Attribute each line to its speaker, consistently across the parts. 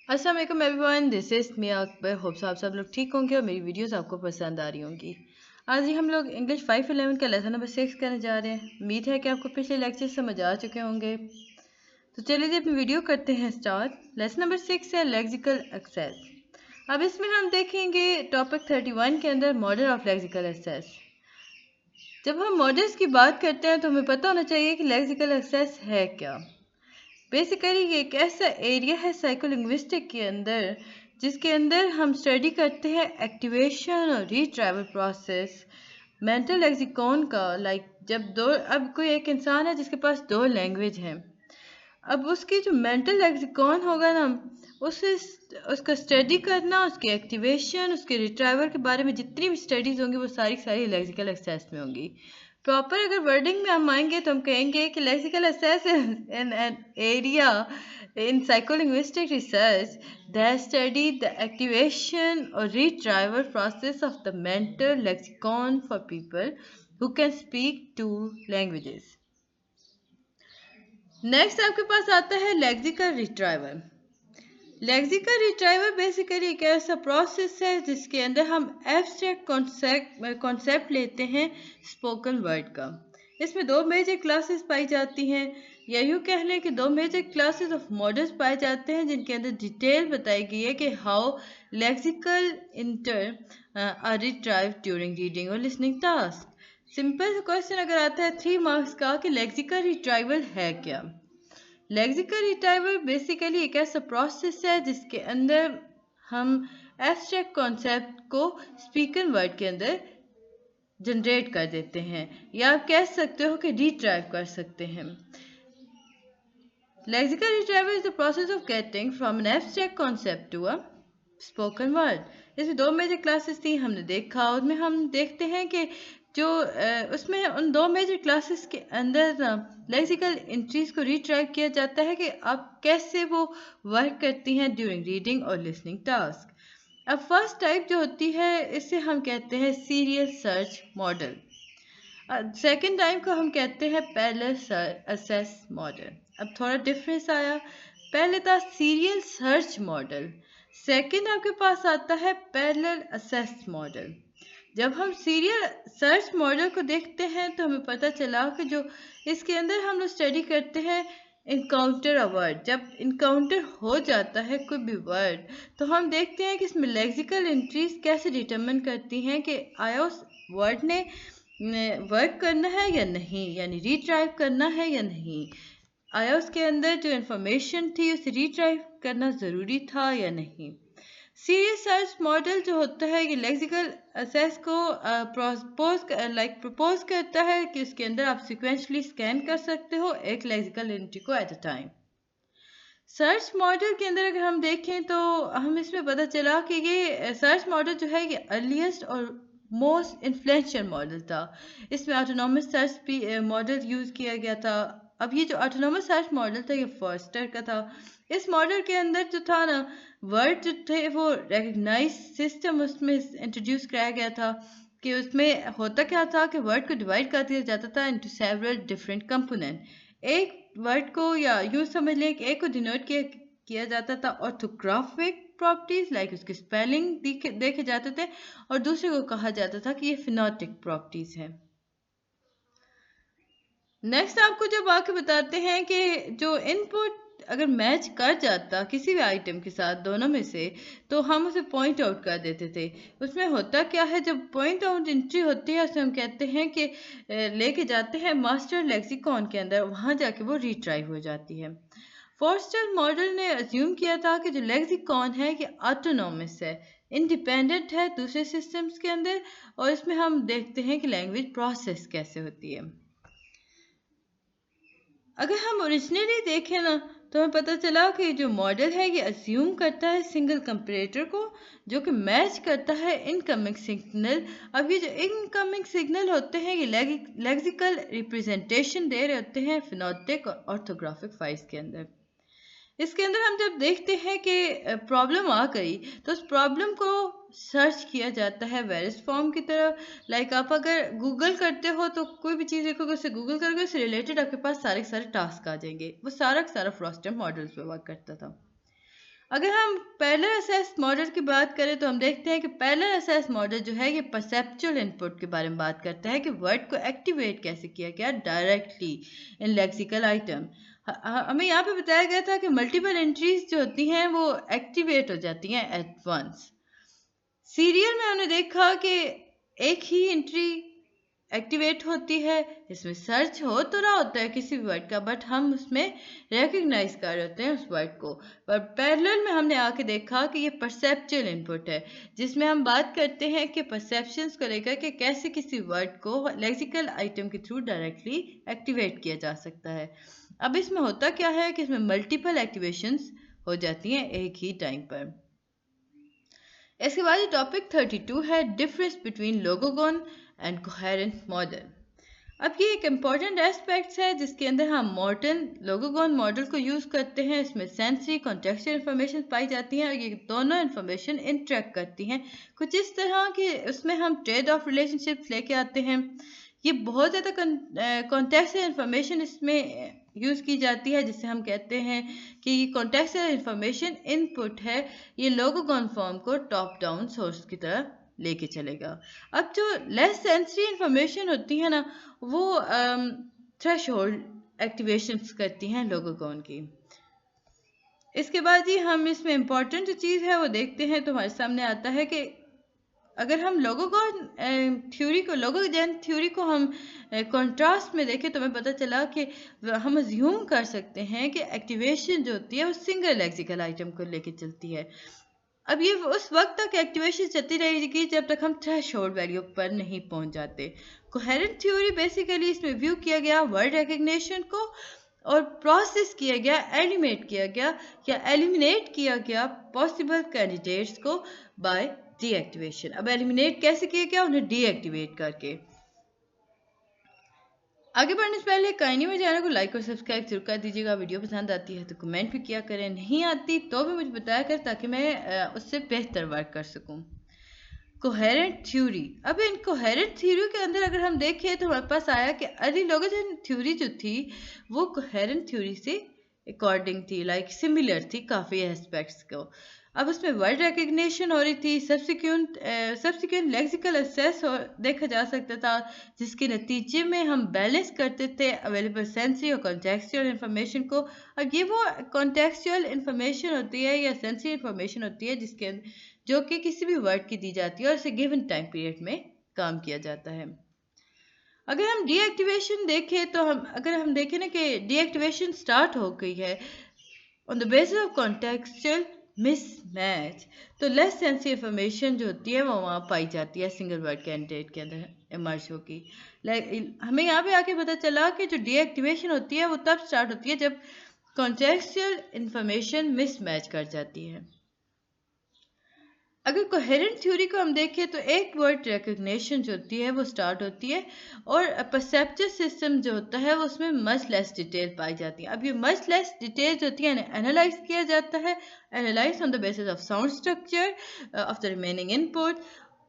Speaker 1: अस्सलाम वालेकुम everyone, this is me Akbar. Hope आप सब लोग ठीक होंगे और मेरी वीडियोस आपको पसंद आ रही होंगी। आज ही हम लोग इंग्लिश 511 का लेसन नंबर 6 करने जा रहे हैं। उम्मीद है कि आपको पिछले लेक्चर समझ आ चुके होंगे। तो चलिए जी अपनी वीडियो करते हैं स्टार्ट। लेसन नंबर 6 है लेक्सिकल एक्सेस। अब इसमें हम देखेंगे टॉपिक 31 के अंदर मॉडल ऑफ लेक्सिकल एक्सेस। जब हम मॉडल्स की बात करते हैं तो हमें पता होना चाहिए कि लेक्सिकल एक्सेस है क्या। बेसिकली ये एक ऐसा एरिया है साइकोलिंग्विस्टिक के अंदर जिसके अंदर हम स्टडी करते हैं एक्टिवेशन और रीट्रैवल प्रोसेस मेंटल लेक्सिकॉन का। जब दो अब कोई एक इंसान है जिसके पास दो लैंग्वेज हैं, अब उसकी जो मेंटल लेक्सिकॉन होगा ना, उसे उसका स्टडी करना, उसके एक्टिवेशन, उसके रिट्राइवल के बारे में जितनी भी स्टडीज़ होंगी वो सारी सारी लेक्सिकल एक्सेस में होंगी। प्रॉपर अगर वर्डिंग में हम आएंगे तो हम कहेंगे कि lexical access in an area in psycholinguistic research that study the activation or retrieval process of the mental lexicon for people who can speak two languages. Next आपके पास आता है lexical retrieval. Lexical retrieval basically एक ऐसा process है जिसके अंदर हम एब्स्ट्रैक्ट कॉन्सेप्ट लेते हैं स्पोकन वर्ड का। इसमें दो मेजर क्लासेस पाई जाती हैं, या यूँ कह लें कि दो मेजर क्लासेस ऑफ मॉडल्स पाए जाते हैं जिनके अंदर डिटेल बताई गई है कि how lexical inter are retrieve during reading और लिसनिंग टास्क। सिंपल क्वेश्चन अगर आता है 3 मार्क्स का कि लेक्सिकल रिट्राइवल है क्या। लेक्सिकल रिट्राइवल बेसिकली एक ऐसा प्रोसेस है जिसके अंदर हम एब्स्ट्रैक्ट कॉन्सेप्ट को स्पीकन वर्ड के अंदर जनरेट कर देते हैं, या आप कह सकते हो कि रिट्राइव कर सकते हैं। Lexical retrieval is the process of getting from an abstract concept to a spoken word. इसमें दो मेजर क्लासेस थी, हमने देखा। उसमें हम देखते हैं कि जो उसमें उन दो मेजर क्लासेस के अंदर लेक्सिकल एंट्रीज को रिट्राइव किया जाता है कि आप कैसे वो वर्क करती हैं ड्यूरिंग रीडिंग और लिसनिंग टास्क। अब फर्स्ट टाइप जो होती है इसे हम कहते हैं serial search model. Second type को हम कहते हैं पैरेलल असेस मॉडल। अब थोड़ा डिफरेंस आया, पहले था सीरियल सर्च मॉडल, सेकंड आपके पास आता है पैरेलल असेस मॉडल। जब हम सीरियल सर्च मॉडल को देखते हैं तो हमें पता चला कि जो इसके अंदर हम लोग स्टडी करते हैं इनकाउंटर अ वर्ड। जब इनकाउंटर हो जाता है कोई भी वर्ड तो हम देखते हैं कि इसमें लेक्सिकल एंट्रीज कैसे डिटरमिन करती हैं कि आया उस वर्ड ने वर्क करना है या नहीं, यानी रिट्राइव करना है या नहीं, आया उसके अंदर जो इन्फॉर्मेशन थी उसे रिट्राइव करना ज़रूरी था या नहीं। सीरियल सर्च मॉडल जो होता है ये लेक्सिकल असेस को प्रपोज करता है कि उसके अंदर आप सिक्वेंशली स्कैन कर सकते हो एक लेक्सिकल एंट्री को at a time. Search model के अंदर अगर हम देखें तो हम इसमें पता चला कि ये सर्च मॉडल जो है ये अर्लीस्ट और मोस्ट इन्फ्लुएंशियल मॉडल था। इसमें ऑटोनॉमस सर्च मॉडल यूज़ किया गया था। अब ये जो ऑटोनॉमस सर्च मॉडल था ये फॉस्टर का था। इस मॉडल के अंदर जो था ना, वर्ड जो थे वो रिकग्नाइज सिस्टम उसमें इंट्रोड्यूस कराया गया था कि उसमें होता क्या था कि वर्ड को डिवाइड कर दिया जाता था इनटू सेवरल डिफरेंट कंपोनेंट। एक वर्ड को या यूँ समझ लें कि एक को डिनोट किया जाता था ऑर्थोग्राफिक प्रॉपर्टीज लाइक उसके स्पेलिंग देखे जाते थे, और दूसरे को कहा जाता था कि ये फिनोटिक प्रॉपर्टीज है। नेक्स्ट आपको जब आके बताते हैं कि जो इनपुट अगर मैच कर जाता किसी भी आइटम के साथ दोनों में से तो हम उसे पॉइंट आउट कर देते थे। उसमें होता क्या है, जब पॉइंट आउट एंट्री होती है उसे हम कहते हैं कि लेके जाते हैं मास्टर लेक्सिकॉन के अंदर, वहाँ जाके वो रिट्राइव हो जाती है। फॉस्टर मॉडल ने अज्यूम किया था कि जो लेक्सिकॉन है ये ऑटोनॉमस है, इंडिपेंडेंट है दूसरे सिस्टम्स के अंदर, और इसमें हम देखते हैं कि लैंग्वेज प्रोसेस कैसे होती है। अगर हम ओरिजिनली देखें ना तो हमें पता चला कि जो मॉडल है ये अज्यूम करता है सिंगल कंपैरेटर को जो कि मैच करता है इनकमिंग सिग्नल। अब ये जो इनकमिंग सिग्नल होते हैं ये लेक्सिकल रिप्रेजेंटेशन दे रहे होते हैं फिनोटिक और ऑर्थोग्राफिक फाइल्स के अंदर। इसके अंदर हम जब देखते हैं कि प्रॉब्लम आ गई तो उस प्रॉब्लम को सर्च किया जाता है वेरियस फॉर्म की तरफ। आप अगर गूगल करते हो तो कोई भी चीज़ देखोगे उसे गूगल करोगे उससे रिलेटेड आपके पास सारे सारे टास्क आ जाएंगे। वो सारा का सारा फ्रॉस्टर मॉडल्स पे वर्क करता था। अगर हम पैरेलल असेस मॉडल की बात करें तो हम देखते हैं कि पैरेलल असेस मॉडल जो है ये परसेप्चुअल इनपुट के बारे में बात करता है कि वर्ड को एक्टिवेट कैसे किया गया डायरेक्टली इन लेक्सिकल आइटम। हमें यहाँ पे बताया गया था कि मल्टीपल एंट्रीज जो होती हैं वो एक्टिवेट हो जाती हैं एट वंस। सीरियल में हमने देखा कि एक ही एंट्री एक्टिवेट होती है, इसमें सर्च हो तो रहा होता है किसी भी वर्ड का, बट हम उसमें रिकग्नाइज कर रहे होते हैं उस वर्ड को। पर पैरेलल में हमने आके देखा कि ये परसेप्चुअल इनपुट है, जिसमें हम बात करते हैं कि परसेप्शंस को लेकर के कैसे किसी वर्ड को लेक्सिकल आइटम के थ्रू डायरेक्टली एक्टिवेट किया जा सकता है। अब इसमें होता क्या है कि इसमें मल्टीपल एक्टिवेशंस हो जाती हैं एक ही टाइम पर। इसके बाद टॉपिक 32 है difference between logogen and coherent model. अब ये एक इम्पॉर्टेंट एस्पेक्ट्स है जिसके अंदर हम मॉडर्न लोगोगॉन मॉडल को यूज़ करते हैं। इसमें सेंसरी कॉन्टेक्चुअल इंफॉर्मेशन पाई जाती हैं और ये दोनों इन्फॉर्मेशन इंटरेक्ट करती हैं कुछ इस तरह कि उसमें हम ट्रेड ऑफ रिलेशनशिप्स लेके आते हैं। ये बहुत ज़्यादा कॉन्टेक्चुअल इंफॉर्मेशन इसमें यूज़ की जाती है, जिससे हम कहते हैं कि कॉन्टेक्चुअल इंफॉर्मेशन इनपुट है, ये लोगोगॉन फॉर्म को टॉप डाउन सोर्स की तरह लेके चलेगा। अब जो लेस सेंसरी इंफॉर्मेशन होती है ना, वो थ्रेशोल्ड एक्टिवेशंस करती हैं लोगोगॉन की। इसके बाद ही हम इसमें इम्पॉर्टेंट जो चीज़ है वो देखते हैं तो हमारे सामने आता है कि अगर हम लोगोगॉन थ्योरी को हम कंट्रास्ट में देखें तो हमें पता चला कि हम अज्यूम कर सकते हैं कि एक्टिवेशन जो होती है वो सिंगल लेक्सिकल आइटम को लेके चलती है। अब ये उस वक्त तक एक्टिवेशन चलती रहेगी जब तक हम थ्रेशोल्ड वैल्यू पर नहीं पहुंच जाते। कोहेरेंट थ्योरी बेसिकली इसमें व्यू किया गया वर्ड रिकग्निशन को और प्रोसेस किया गया, एलिमिनेट किया गया या एलिमिनेट किया गया पॉसिबल कैंडिडेट्स को बाय डीएक्टिवेशन। अब एलिमिनेट कैसे किया गया? उन्हें डीएक्टिवेट करके। आगे बढ़ने से पहले काइनी में चैनल को लाइक और सब्सक्राइब जरूर कर दीजिएगा। वीडियो पसंद आती है तो कमेंट भी किया करें, नहीं आती तो भी मुझे बताया करें ताकि मैं उससे बेहतर वर्क कर सकूं। Coherent theory. अब इन कोहेरेंट थ्योरी के अंदर अगर हम देखें तो हमारे पास आया कि अर्ली लोगोजन थ्योरी जो थी वो कोहेरेंट थ्योरी से अकॉर्डिंग थी, लाइक सिमिलर थी काफ़ी एस्पेक्ट्स को। अब उसमें वर्ड रिकग्निशन हो रही थी, सब्सिक्वेंट लेक्सिकल असेस देखा जा सकता था, जिसके नतीजे में हम बैलेंस करते थे अवेलेबल सेंसरी और कॉन्टेक्चुअल इंफॉर्मेशन को। अब ये वो कॉन्टेक्चुअल इंफॉर्मेशन होती है या सेंसरी इंफॉर्मेशन होती है जिसके जो कि किसी भी वर्ड की दी जाती है और इसे गिवन टाइम पीरियड में काम किया जाता है। अगर हम डीएक्टिवेशन देखें तो अगर हम देखें ना कि डीएक्टिवेशन स्टार्ट हो गई है on the basis of contextual mismatch, तो लेस सेंसिटिव इंफॉर्मेशन जो होती है वो वहाँ पाई जाती है सिंगल वर्ड कैंडिडेट के अंदर इमर्ज होगी। हमें यहाँ पे आके पता चला कि जो डीएक्टिवेशन होती है वो तब स्टार्ट होती है जब कॉन्टेक्चुअल इंफॉर्मेशन मिसमैच कर जाती है। अगर कोहेरेंट थ्योरी को हम देखें तो एक वर्ड रिकग्निशन जो होती है वो स्टार्ट होती है और परसेप्टिव सिस्टम जो होता है वो उसमें मच लेस डिटेल पाई जाती है। अब ये मच लेस डिटेल जो होती है एनालाइज किया जाता है, analyse on the basis of sound structure of the remaining input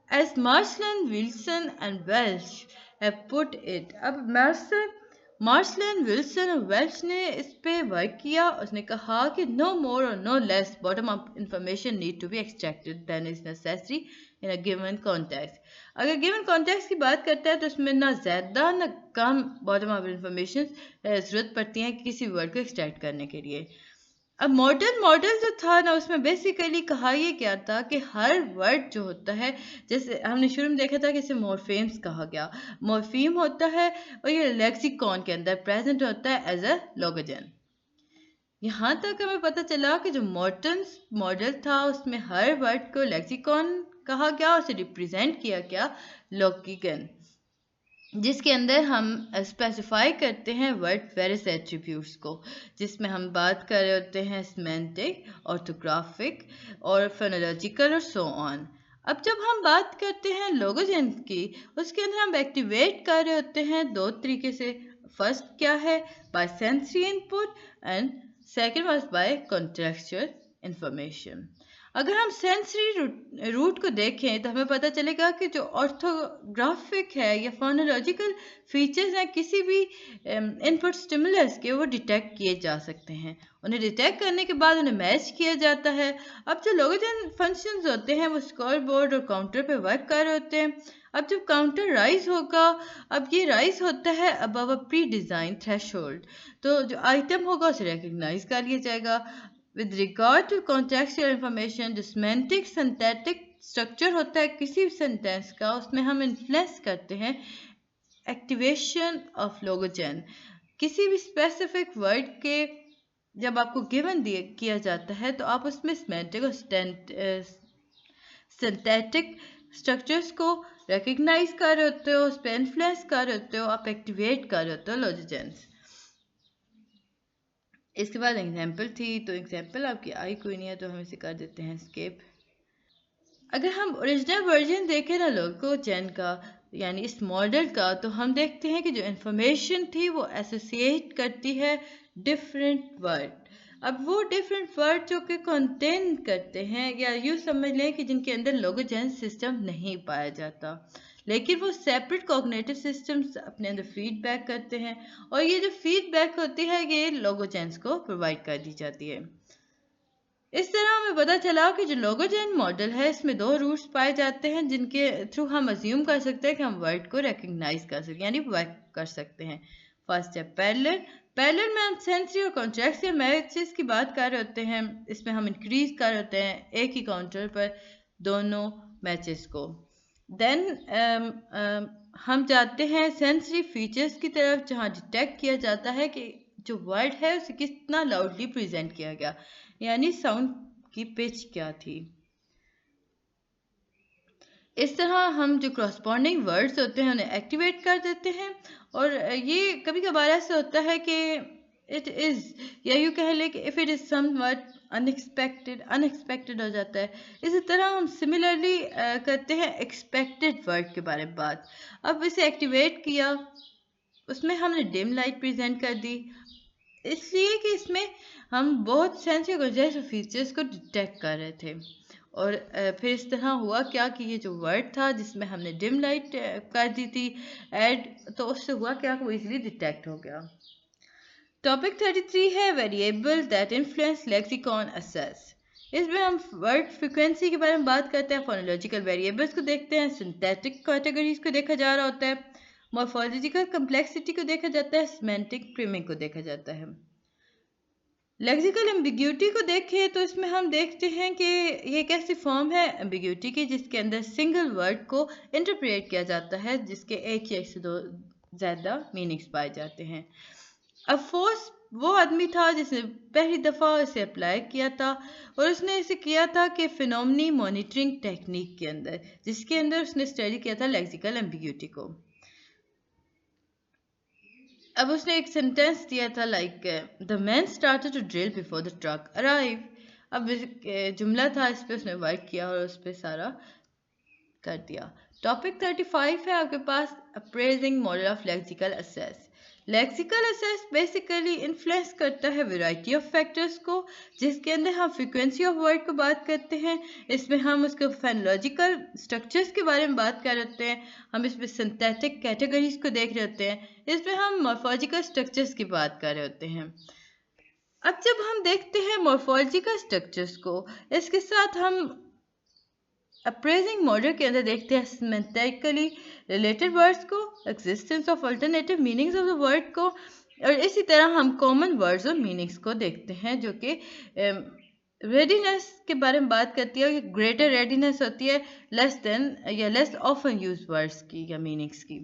Speaker 1: as Marslen, Wilson and Welsh have put it. अब मार्शलन, विल्सन और वेल्श ने इस पे वर्क किया। उसने कहा कि नो मोर और no less bottom up information need to be extracted then is necessary in a given context. अगर गिवन कॉन्टेक्स्ट की बात करते हैं तो इसमें ना ज़्यादा ना कम बॉटम अप इंफॉर्मेशन ज़रूरत पड़ती है किसी वर्ड को एक्सट्रैक्ट करने के लिए। अब मॉडल जो था ना उसमें बेसिकली कहा ये क्या था कि हर वर्ड जो होता है, जैसे हमने शुरू में देखा था कि इसे मॉर्फेम्स कहा गया, मॉर्फीम होता है और ये लेक्सिकॉन के अंदर प्रेजेंट होता है एज अ लोगोजन। यहाँ तक हमें पता चला कि जो मॉडल था उसमें हर वर्ड को लेक्सिकॉन कहा गया और उसे रिप्रेजेंट किया गया लोगोजन, जिसके अंदर हम स्पेसिफाई करते हैं वर्ड वेरियस एट्रीब्यूट्स को, जिसमें हम बात कर रहे होते हैं सेमेंटिक, ऑर्थोग्राफिक और फोनोलॉजिकल और सो ऑन। अब जब हम बात करते हैं लोगोजन की, उसके अंदर हम एक्टिवेट कर रहे होते हैं दो तरीके से। फर्स्ट क्या है? By sensory input and second was by contextual information. अगर हम सेंसरी रूट को देखें तो हमें पता चलेगा कि जो ऑर्थोग्राफिक है या फोनोलॉजिकल फीचर्स हैं किसी भी इनपुट स्टिमुलस के वो डिटेक्ट किए जा सकते हैं। उन्हें डिटेक्ट करने के बाद उन्हें मैच किया जाता है। अब जो लोगोजन फंक्शंस होते हैं वो स्कोर बोर्ड और काउंटर पे वर्क कर रहे होते हैं। अब जब काउंटर राइज होगा, अब ये राइज होता है अबव अ प्री डिज़ाइन थ्रेशोल्ड, तो जो आइटम होगा उसे रिकग्नाइज कर लिया जाएगा। With regard to contextual information, जो semantic synthetic structure होता है किसी भी सेंटेंस का, उसमें हम इन्फ्लुएंस करते हैं एक्टिवेशन ऑफ लोगोजेन। किसी भी स्पेसिफिक वर्ड के जब आपको गिवन किया जाता है तो आप उसमें semantic और सिंथेटिक स्ट्रक्चर्स को रिकग्नाइज कर रहे होते हो, उस पर इन्फ्लुएंस कर रहे होते हो, आप एक्टिवेट कर रहे होते हो लोगोजेंस। इसके बाद एग्जाम्पल थी, तो एग्जाम्पल आपकी आई कोई नहीं है तो हम इसे कर देते हैं स्किप। अगर हम ओरिजिनल वर्जन देखें ना लोगोजेन का यानी इस मॉडल का, तो हम देखते हैं कि जो इन्फॉर्मेशन थी वो एसोसिएट करती है डिफरेंट वर्ड। अब वो डिफरेंट वर्ड जो कि कंटेन करते हैं या यूँ समझ लें कि जिनके अंदर लोगोजेन सिस्टम नहीं पाया जाता, लेकिन वो सेपरेट कॉग्निटिव सिस्टम्स अपने अंदर फीडबैक करते हैं, और ये जो फीडबैक होती है ये लोगोजेंस को प्रोवाइड कर दी जाती है। इस तरह हमें पता चला कि जो लोगोजेन मॉडल है इसमें दो रूट्स पाए जाते हैं जिनके थ्रू हम अज्यूम कर सकते हैं कि हम वर्ड को रिकग्नाइज कर सकते हैं यानी वर्क कर सकते हैं। फर्स्ट है पैरेलल। पैरेलल में हम सेंसरी और कॉन्ट्रेक्चुअल मैचेस की बात कर रहे होते हैं। इसमें हम इंक्रीज कर रहे होते हैं एक ही काउंटर पर दोनों मैचेस को। देन हम जाते हैं सेंसरी फीचर्स की तरफ जहाँ डिटेक्ट किया जाता है कि जो वर्ड है उसे कितना लाउडली प्रेजेंट किया गया, यानी साउंड की पिच क्या थी। इस तरह हम जो करस्पॉन्डिंग वर्ड्स होते हैं उन्हें एक्टिवेट कर देते हैं, और ये कभी कभार ऐसा होता है कि इट इज़ या यूँ कह लें कि if it is somewhat unexpected हो जाता है। इसी तरह हम सिमिलरली करते हैं एक्सपेक्टेड वर्ड के बारे में बात। अब इसे एक्टिवेट किया, उसमें हमने डिम लाइट प्रेजेंट कर दी, इसलिए कि इसमें हम बहुत सेंसिटिव फीचर्स को डिटेक्ट कर रहे थे। और फिर इस तरह हुआ क्या कि ये जो वर्ड था जिसमें हमने डिम लाइट कर दी थी ऐड, तो उससे हुआ क्या कि वो इजीली डिटेक्ट हो गया। टॉपिक 33 है variable that influence lexicon assess. इसमें हम वर्ड फ्रिक्वेंसी के बारे में बात करते हैं, फोनोलॉजिकल वेरिएबल्स को देखते हैं, सिंथेटिक कैटेगरीज को देखा जा रहा होता है, मॉर्फोलॉजिकल कम्प्लेक्सिटी को देखा जाता है, सेमेंटिक प्रीमिंग को देखा जाता है। लेक्सिकल एम्बिग्यूटी को देखें तो इसमें हम देखते हैं कि ये एक ऐसी फॉर्म है एम्बिग्यूटी की जिसके अंदर सिंगल वर्ड को इंटरप्रेट किया जाता है जिसके एक या एक से दो ज़्यादा मीनिंग्स पाए जाते हैं। अब फोर्स वो आदमी था जिसने पहली दफ़ा इसे अप्लाई किया था, और उसने इसे किया था कि फिनोमनी मॉनिटरिंग टेक्निक के अंदर, जिसके अंदर उसने स्टडी किया था लेक्सिकल एम्बिग्यूटी को। अब उसने एक सेंटेंस दिया था like the man started to drill before the truck arrive. अब जुमला था, इस पे उसने वर्क किया और उस पे सारा कर दिया। टॉपिक 35 है आपके पास appraising model of lexical access. Lexical access basically influence करता है वैरायटी ऑफ फैक्टर्स को, जिसके अंदर हम फ्रीक्वेंसी ऑफ वर्ड को बात करते हैं, इसमें हम उसके फोनोलॉजिकल स्ट्रक्चर्स के बारे में बात कर रहे होते हैं, हम इसमें सिंथेटिक कैटेगरीज को देख रहे होते हैं, इसमें हम मॉर्फोलॉजिकल स्ट्रक्चर्स की बात कर रहे होते हैं। अब जब हम देखते हैं मॉर्फोलॉजिकल स्ट्रक्चर्स को, इसके साथ हम अप्रेजिंग मॉडल के अंदर देखते हैं सिमेंटिकली रिलेटेड वर्ड्स को, existence of alternative meanings of the word को, और इसी तरह हम कॉमन वर्ड्स और मीनिंग्स को देखते हैं जो कि रेडीनेस के बारे में बात करती है, ग्रेटर रेडीनेस होती है लेस देन या लेस ऑफन यूज वर्ड्स की या मीनिंग्स की।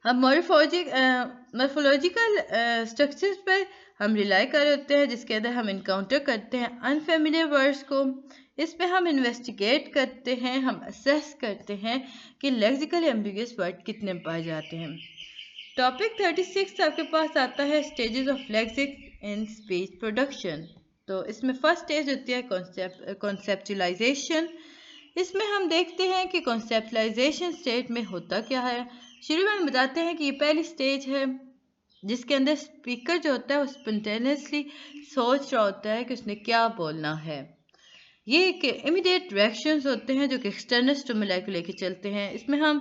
Speaker 1: अब मॉर्फोलॉजिकल स्ट्रक्चर्स पर हम रिलाई कर रहे होते हैं जिसके अंदर हम इनकाउंटर करते हैं अनफेमिलियर वर्ड्स को, इसमें हम इन्वेस्टिगेट करते हैं, हम असेस करते हैं कि लेक्सिकल एम्बिगुअस वर्ड कितने पाए जाते हैं। टॉपिक 36 आपके पास आता है stages of lexis in speech production. तो इसमें फर्स्ट स्टेज होती है कॉन्सेप्चुलाइजेशन। इसमें हम देखते हैं कि कॉन्सेप्चुलाइजेशन स्टेज में होता क्या है। शुरू में हम बताते हैं कि ये पहली स्टेज है जिसके अंदर स्पीकर जो होता है वो स्पॉन्टेनियसली सोच रहा होता है कि उसने क्या बोलना है। ये कि इमीडिएट रिएक्शंस होते हैं जो कि एक्सटर्नल स्टिमुलाई को लेके चलते हैं। इसमें हम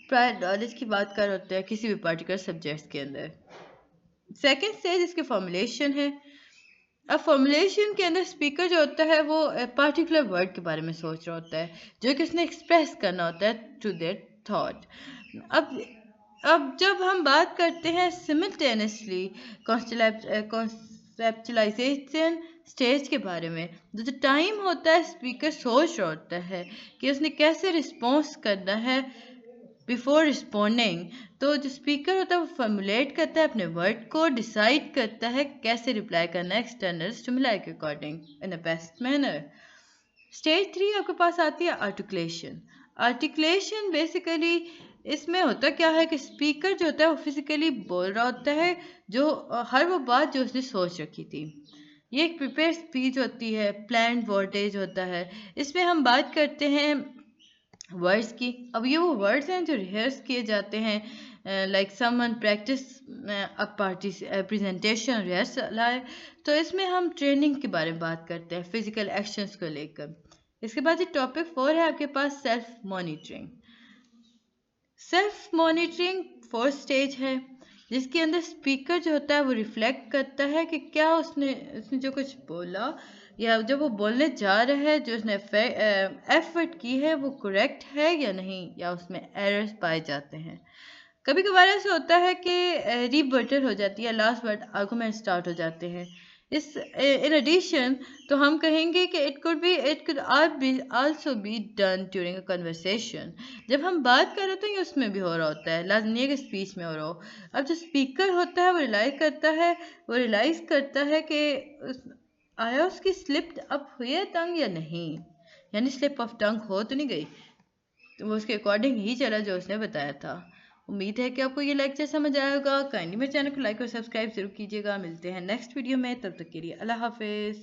Speaker 1: प्रायर नॉलेज की बात कर होते हैं किसी भी पर्टिकुलर सब्जेक्ट के अंदर। सेकेंड स्टेज इसके फॉर्मुलेशन है। अब फॉर्मुलेशन के अंदर स्पीकर जो होता है वो पार्टिकुलर वर्ड के बारे में सोच रहा होता है जो कि उसने एक्सप्रेस करना होता है टू देयर थॉट। अब अब जब हम बात करते हैं सिमिल्टेनियसली कॉन्सेप्चुलाइजेशन स्टेज के बारे में, जो टाइम होता है स्पीकर सोच रहा होता है कि उसने कैसे रिस्पॉन्स करना है बिफोर रिस्पॉन्डिंग। तो जो स्पीकर होता है वो फॉर्मुलेट करता है अपने वर्ड को, डिसाइड करता है कैसे रिप्लाई करना है एक्सटर्नल स्टिमुलाई के according in a best manner. Stage 3 आपके पास आती है आर्टिकुलेशन। आर्टिकुलेशन बेसिकली इसमें होता क्या है कि स्पीकर जो होता है वो फिजिकली बोल रहा होता है जो हर वो बात जो उसने सोच रखी थी। ये एक प्रिपेयर स्पीच होती है, प्लान्ड वर्डेज होता है। इसमें हम बात करते हैं वर्ड्स की। अब ये वो वर्ड्स हैं जो रिहर्स किए जाते हैं, like someone practice a party presentation rehearsal है। तो इसमें हम ट्रेनिंग के बारे में बात करते हैं फिजिकल एक्शंस को लेकर। इसके बाद ये टॉपिक 4 है आपके पास self monitoring. Self monitoring fourth stage है जिसके अंदर स्पीकर जो होता है वो रिफ्लेक्ट करता है कि क्या उसने उसने जो कुछ बोला या जब वो बोलने जा रहा है जो उसने एफर्ट की है वो करेक्ट है या नहीं, या उसमें एरर्स पाए जाते हैं। कभी कभार ऐसा होता है कि रीबटल हो जाती है, लास्ट वर्ड आर्गुमेंट स्टार्ट हो जाते हैं। इस इन एडिशन तो हम कहेंगे कि it could also be done during a conversation. जब हम बात कर रहे होते हैं ये उसमें भी हो रहा होता है, लाजमी है कि स्पीच में हो रहा हो। अब जो स्पीकर होता है वो रियलाइज करता है कि आया उसकी स्लिप अप हुई है टंग या नहीं, यानी स्लिप ऑफ टंग हो तो नहीं गई। तो वो उसके अकॉर्डिंग ही चला जो उसने बताया था। उम्मीद है कि आपको ये लेक्चर समझ आया होगा। काइंडली मेरे चैनल को लाइक और सब्सक्राइब जरूर कीजिएगा। मिलते हैं नेक्स्ट वीडियो में, तब तक के लिए अल्लाह हाफिज़।